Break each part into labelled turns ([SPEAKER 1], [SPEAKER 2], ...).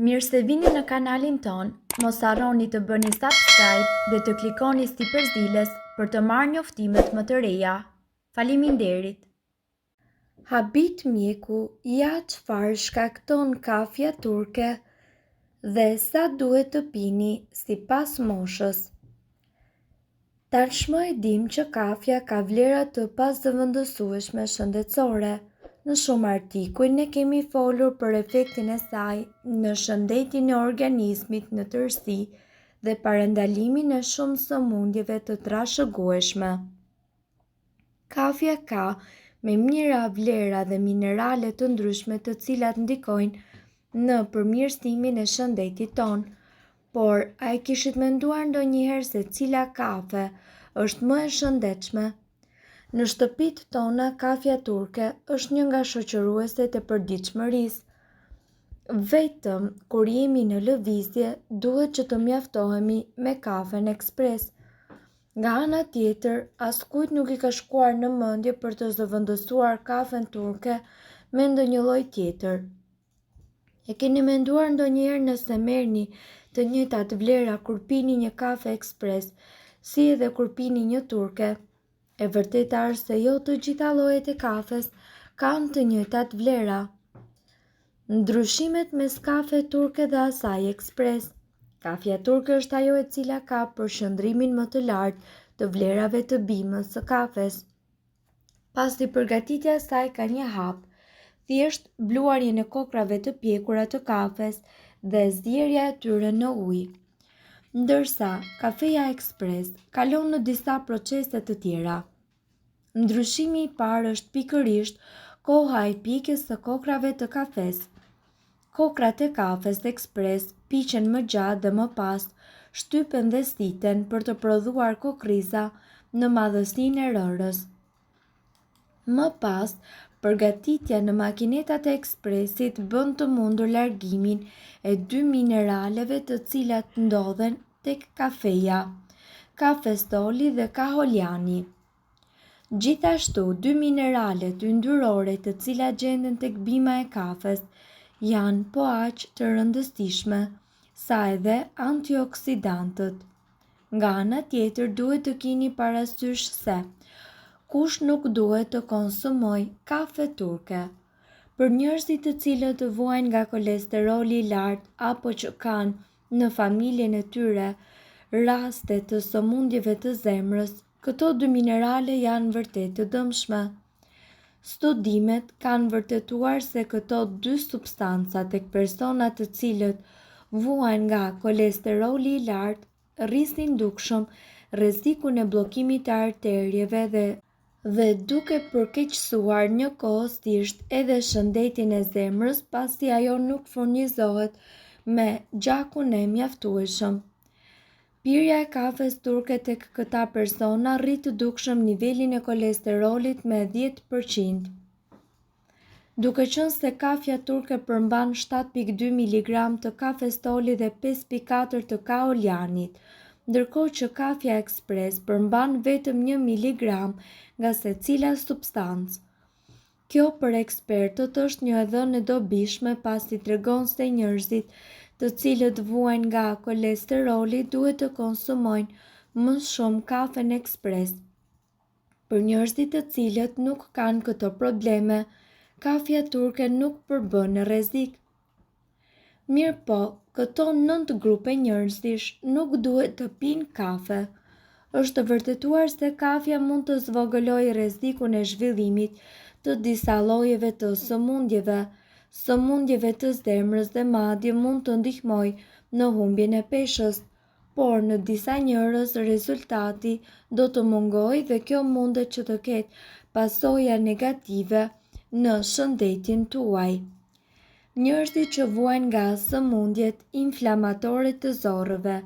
[SPEAKER 1] Mirë se vini në kanalin ton, mos harroni të bëni subscribe dhe të klikoni si përzdiles për të marrë njoftimet më të reja. Faleminderit! Habit mjeku, ja çfarë shkakton kafja turke dhe sa duhet të pini sipas moshës. Tashmë e dim që kafja ka vlera të pazëvendësueshme shëndetësore. Në shumë artikuj ne kemi folur për efektin e saj në shëndetin e organizmit në tërësi dhe parandalimin e shumë sëmundjeve të trashëgueshme. Kafja ka me mira vlera dhe minerale të ndryshme të cilat ndikojnë në përmirësimin e shëndetit tonë. Por, a e kishit menduar ndonjëherë se cila kafe është më e shëndetshme? Në shtëpitë tona, kafja turke është një nga shoqërueset e përditshmërisë. Vetëm kur jemi në lëvizje, duhet që të mjaftohemi me kafen ekspres. Nga ana tjetër, askujt nuk i ka shkuar në mendje për të zëvendësuar kafen turke me ndonjë lloj tjetër. E keni menduar ndonjëherë nëse merrni të njëjtat vlera kur pini një kafe ekspres, si edhe kur pini një turke? E vërteta është se jo të gjitha llojet e kafes kanë të njëjtat vlera. Ndryshimet mes kafe turke dhe asaj ekspres. Kafja turke është ajo e cila ka përqendrimin më të lartë të vlerave të bimës së kafes. Pasi përgatitja e saj ka një hap, thjesht bluarjen e kokrave të pjekura të kafes dhe zjerja e tyre në ujë. Ndërsa kafeja ekspres kalon në disa procese të tjera. Ndryshimi i parë është pikërisht koha e pjekjes së kokrave të kafes. Kokrat e kafes ekspres piqen më gjatë dhe më pas shtypen dhe siten për të prodhuar kokriza në madhësinë e rërës. Më pas, përgatitja në makinetat e ekspresit bën të mundur largimin e dy mineraleve të cilat ndodhen tek kafeja, kafestoli dhe kaoliani. Gjithashtu, dy mineralet yndyrore të cilat gjenden tek bima e kafes janë po aq të rëndësishme sa edhe antioksidantët. Nga ana tjetër, duhet të keni parasysh se kush nuk duhet të konsumoj kafe turke. Për njerëzit të cilët vuajnë nga kolesteroli i lartë apo që kanë në familjen e tyre raste të sëmundjeve të zemrës, këto dy minerale janë vërtet të dëmshme. Studimet kanë vërtetuar se këto dy substanca tek persona të cilët vuajnë nga kolesteroli i lartë rrisin dukshëm rrezikun e bllokimit të arterieve dhe duke përkeqësuar njëkohësisht edhe shëndetin e zemrës pasi ajo nuk furnizohet me gjakun e mjaftueshëm. Pirja e kafes turke tek këta persona rrit të dukshëm nivelin e kolesterolit me 10%. Duke qenë se kafja turke përmban 7.2 mg të kafestolit dhe 5.4 të kaolianit, ndërkohë që kafja ekspres përmban vetëm 1 mg nga secila substancë. Kjo për ekspertët është një dhënë e dobishme pasi tregon se njerëzit të cilët vuajnë nga kolesteroli duhet të konsumojnë më shumë kafen ekspres. Për njerëzit të cilët nuk kanë këto probleme, kafja turke nuk përbën rrezik. Mirë po, këto 9 grupe njerëzish nuk duhet të pinë kafe. Është vërtetuar se kafja mund të zvogëlojë rrezikun e zhvillimit të disa llojeve të sëmundjeve të zemrës dhe madje mund të ndihmojë në humbjen e peshës, por në disa njerëz rezultati do të mungojë dhe kjo mundet që të ketë pasoja negative në shëndetin tuaj. Njerëzit që vuajnë nga sëmundjet inflamatore të zorrëve.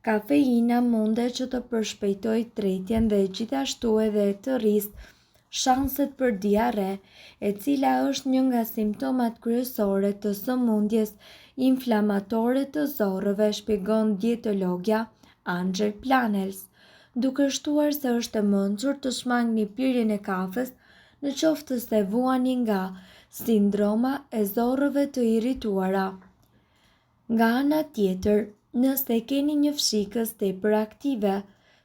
[SPEAKER 1] Kafeina mundet që të përshpejtojë tretjen dhe gjithashtu edhe të rrisë shanset për diare, e cila është një nga simptomat kryesore të sëmundjes inflamatore të zorrëve, shpjegon dietologja Angel Planels, duke shtuar se është e mençur të shmangni pirjen e kafes në qoftë se vuani nga sindroma e zorrëve të irrituara. Nga ana tjetër, nëse keni një fshikës tepër aktive,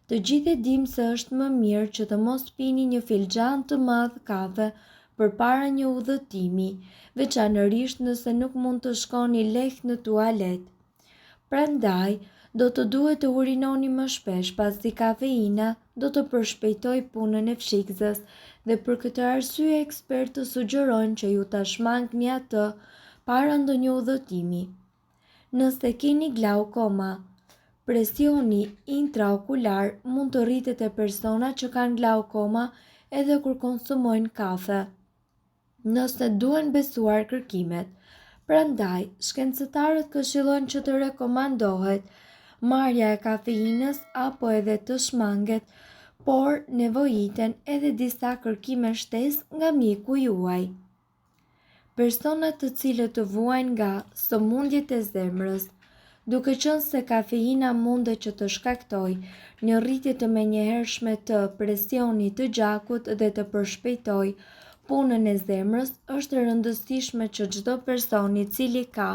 [SPEAKER 1] të gjithë e dim se është më mirë që të mos pini një filxhan të madh kafe përpara një udhëtimi, veçanërisht nëse nuk mund të shkoni lehtë në tualet. Prandaj, do të duhet të urinoni më shpesh pasi kafeina do të përshpejtoj punën e fshikëzës dhe për këtë arsye ekspertët sugjerojnë që ju ta shmangni atë para ndonjë udhëtimi. Nëse keni glaukoma, presioni intraokular mund të rritet e persona që kanë glaukoma edhe kur konsumojnë kafe, nëse duhen besuar kërkimet. Prandaj, shkencëtarët këshillojnë që të rekomandohet marrja e kafeinës apo edhe të shmanget, por nevojiten edhe disa kërkime shtesë nga mjeku juaj. Personat të cilët të vuajnë nga sëmundjet e zemrës, duke qenë se kafeina mundet që të shkaktojë një rritje të menjëhershme të presionit të gjakut dhe të përshpejtojë punën e zemrës, është e rëndësishme që çdo person i cili ka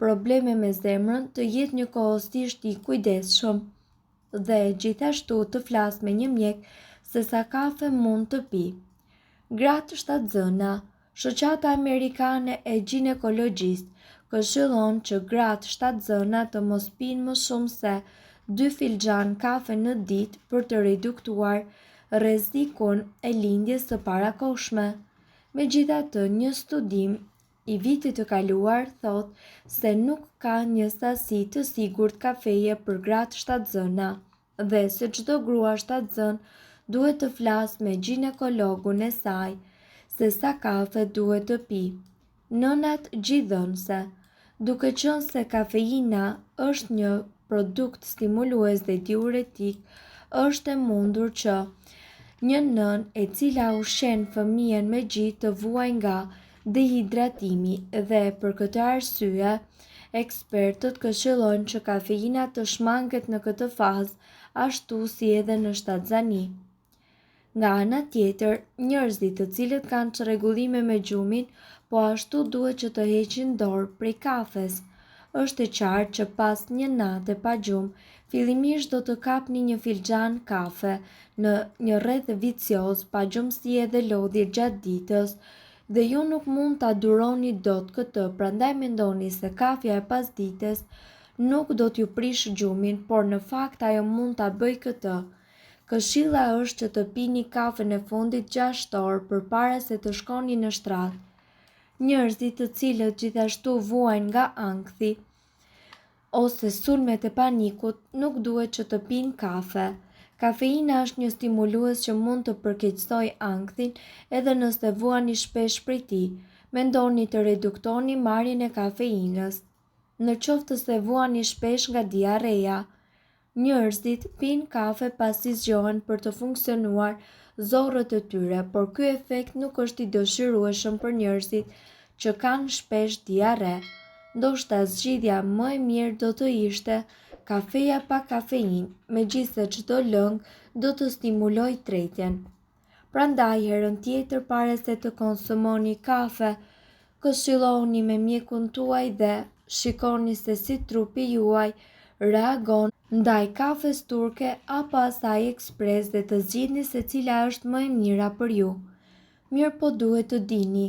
[SPEAKER 1] probleme me zemrën të jetë njëkohësisht i kujdesshëm dhe gjithashtu të flasë me një mjek se sa kafe mund të pi. Gratë shtatzëna. Shoqata Amerikane e Ginekologjisë këshillon që gratë shtatzëna të mos pinë më shumë se 2 filxhan kafe në ditë për të reduktuar rrezikun e lindjes së parakohshme. Megjithatë, një studim i vitit të kaluar thotë se nuk ka një sasi të sigurt kafeje për gratë shtatzëna dhe se çdo grua shtatzën duhet të flasë me ginekologun e saj se sa kafe duhet të pi. Nënat gjithënse, duke qenë se kafeina është një produkt stimulues dhe diuretik, është e mundur që një nën e cila ushqen fëmijën me gjithë të vuajë nga dehidratimi dhe për këtë arsye, ekspertët këshillojnë që kafeina të shmanget në këtë fazë, ashtu si edhe në shtatzani. Nga ana tjetër, njerëzit të cilët kanë çrregullime me gjumin, po ashtu duhet që të heqin dorë prej kafes. Është e qartë që pas një nate pa gjumë, fillimisht do të kapni një filxhan kafe në një rreth vicioz pa gjumësi edhe lodhje gjatë ditës, dhe ju nuk mund ta duroni dot këtë, prandaj mendoni se kafja e pasdites nuk do t'ju prish gjumin, por në fakt ajo mund ta bëjë këtë. Këshilla është që të pini kafen e fundit 6 orë përpara se të shkoni në shtrat. Njerëzit të cilët gjithashtu vuajnë nga ankthi ose sulmet e panikut nuk duhet që të pinë kafe. Kafeina është një stimulues që mund të përkeqësojë ankthin edhe nëse vuani shpesh prej tij. Mendoni të reduktoni marrjen e kafeinës. Në qoftë se vuani shpesh nga diarreja, njerëzit pinë kafe pasi zgjohen për të funksionuar zorrët e tyre, por ky efekt nuk është i dëshirueshëm për njerëzit që kanë shpesh diarre. Ndoshta zgjidhja më e mirë do të ishte kafeja pa kafeinë, megjithëse çdo lëng do të stimulojë tretjen. Prandaj herën tjetër para se të konsumoni kafe, këshilloni me mjekun tuaj dhe shikoni se si trupi juaj reagon ndaj kafes turke apo asaj ekspres dhe të zgjidhni se cila është më e mira për ju. Mirë po duhet të dini,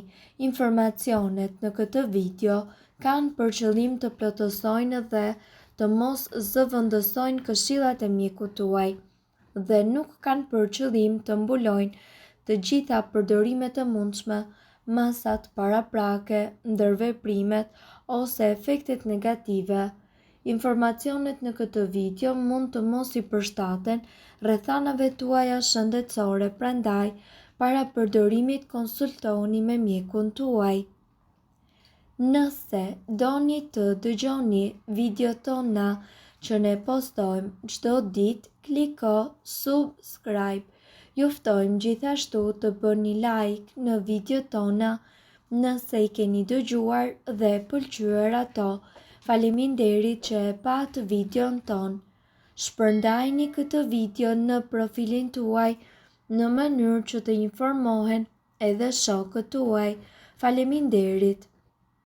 [SPEAKER 1] informacionet në këtë video kanë për qëllim të plotësojnë dhe të mos zëvendësojnë këshillat e mjekut tuaj dhe nuk kanë për qëllim të mbulojnë të gjitha përdorimet e mundshme, masat paraprake, ndërveprimet ose efektet negative. Informacionet në këtë video mund të mos i përshtaten rrethanave tuaja shëndetësore, prandaj para përdorimit konsultoni me mjekun tuaj. Nëse doni të dëgjoni videot tona që ne postojmë çdo ditë, kliko subscribe. Ju ftojmë gjithashtu të bëni like në videot tona nëse i keni dëgjuar dhe pëlqyer ato. Faleminderit që e pat videon ton. Shpërndajni këtë video në profilin tuaj në mënyrë që të informohen edhe shokët tuaj. Faleminderit.